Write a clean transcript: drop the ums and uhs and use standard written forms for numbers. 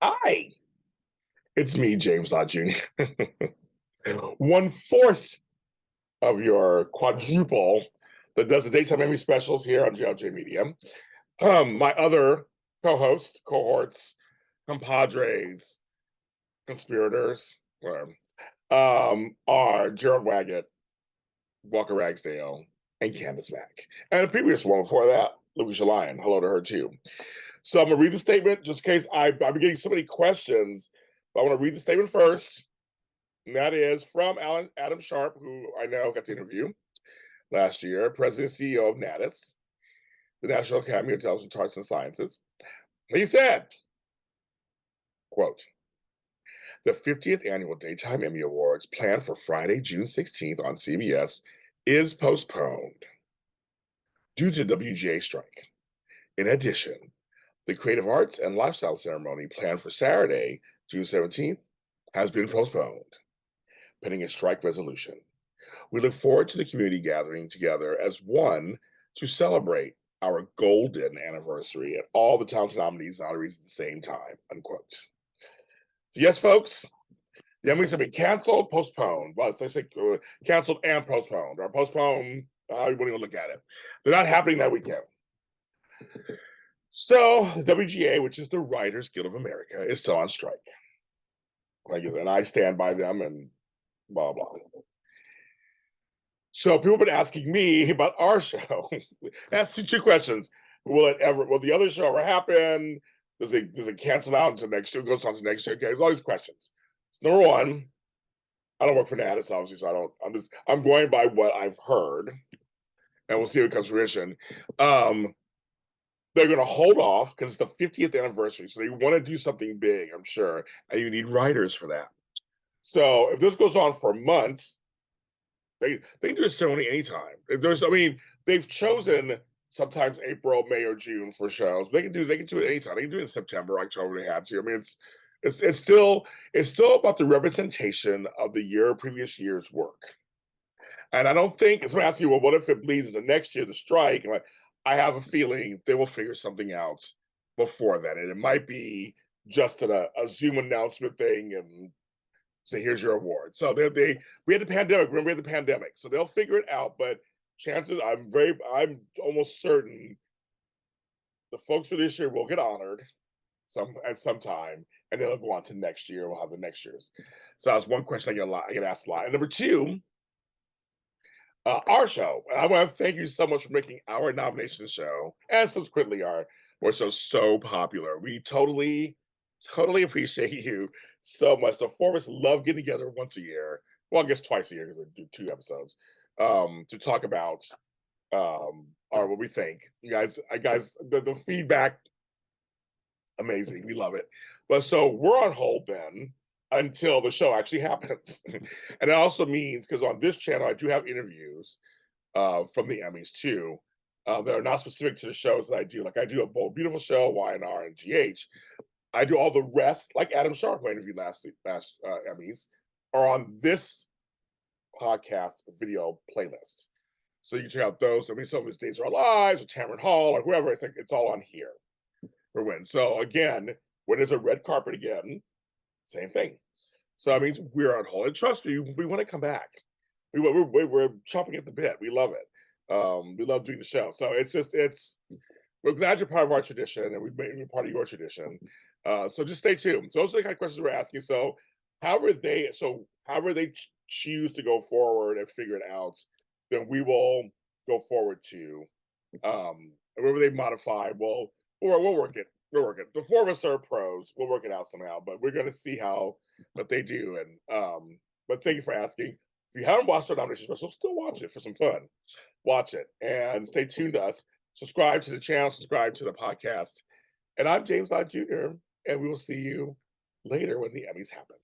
Hi, it's me, James Lott Jr. 1/4 of your quadruple that does the Daytime Emmy specials here on JLJ Media. My other co-hosts, cohorts, compadres, conspirators, whatever, are Gerald Waggett, Walker Ragsdale, and Candace Mack. And a previous one before that, Louisa Lyon. Hello to her too. So I'm gonna read the statement just in case I've been getting so many questions. But I want to read the statement first. And that is from Adam Sharp, who I know got to interview last year, President and CEO of NATIS, the National Academy of Intelligence, Arts, and Sciences. He said, quote, the 50th annual Daytime Emmy Awards planned for Friday, June 16th on CBS is postponed due to WGA strike. In addition, the Creative Arts and Lifestyle ceremony planned for Saturday, June 17th, has been postponed, pending a strike resolution. We look forward to the community gathering together as one to celebrate our golden anniversary and all the talented nominees and honorees at the same time, unquote. Yes, folks, the Emmys have been canceled, postponed. Well, they say canceled and postponed, or postponed, you wouldn't even look at it. They're not happening that weekend. So the WGA, which is the Writers Guild of America, is still on strike. And I stand by them and blah, blah. So people have been asking me about our show. Ask two questions. Will the other show ever happen? Does it cancel out into next year? It goes on to next year? Okay, there's all these questions. So number one, I don't work for NATIS, obviously, so I'm going by what I've heard, and we'll see if it comes to fruition. They're gonna hold off because it's the 50th anniversary, so they want to do something big, I'm sure, and you need writers for that. So if this goes on for months, they can do a ceremony anytime. They've chosen sometimes April, May, or June for shows. They can do it anytime. They can do it in September, October. They had to. I mean, it's still about the representation of the previous year's work. And I don't think it's going to ask you, well, what if it bleeds into next year, the strike? And I have a feeling they will figure something out before then, and it might be just a Zoom announcement thing and say, here's your award. So we had the pandemic. Remember, we had the pandemic. So they'll figure it out. But chances, I'm almost certain the folks for this year will get honored at some time, and then they'll go on to next year. We'll have the next year's. So that's one question I get asked a lot. And number two, our show. And I want to thank you so much for making our nomination show and subsequently our show so popular. We totally appreciate you so much. The four of us love getting together once a year. Well, I guess twice a year because we do 2 episodes to talk about what we think. You guys, the feedback, amazing. We love it. But so we're on hold then until the show actually happens. And it also means, because on this channel, I do have interviews from the Emmys too that are not specific to the shows that I do. Like I do a beautiful show, YNR and GH. I do all the rest, like Adam Sharp, who I interviewed last Emmys, are on this podcast video playlist. So you can check out those. I mean, some of his Days of Our Lives, or Tamron Hall, or whoever. It's all on here for when. So again, when there's a red carpet again, same thing. So I mean, we're on hold. And trust me, we want to come back. We're chomping at the bit. We love it. We love doing the show. So we're glad you're part of our tradition, and we've made you part of your tradition. So just stay tuned. So those are the kind of questions we're asking. So however they choose to go forward and figure it out, then we will go forward to. Wherever they modify, we'll work it. We'll work it. The four of us are pros. We'll work it out somehow, but we're going to see what they do. And but thank you for asking. If you haven't watched our nomination special, still watch it for some fun. Watch it and stay tuned to us. Subscribe to the channel. Subscribe to the podcast. And I'm James Lott Jr. And we will see you later when the Emmys happen.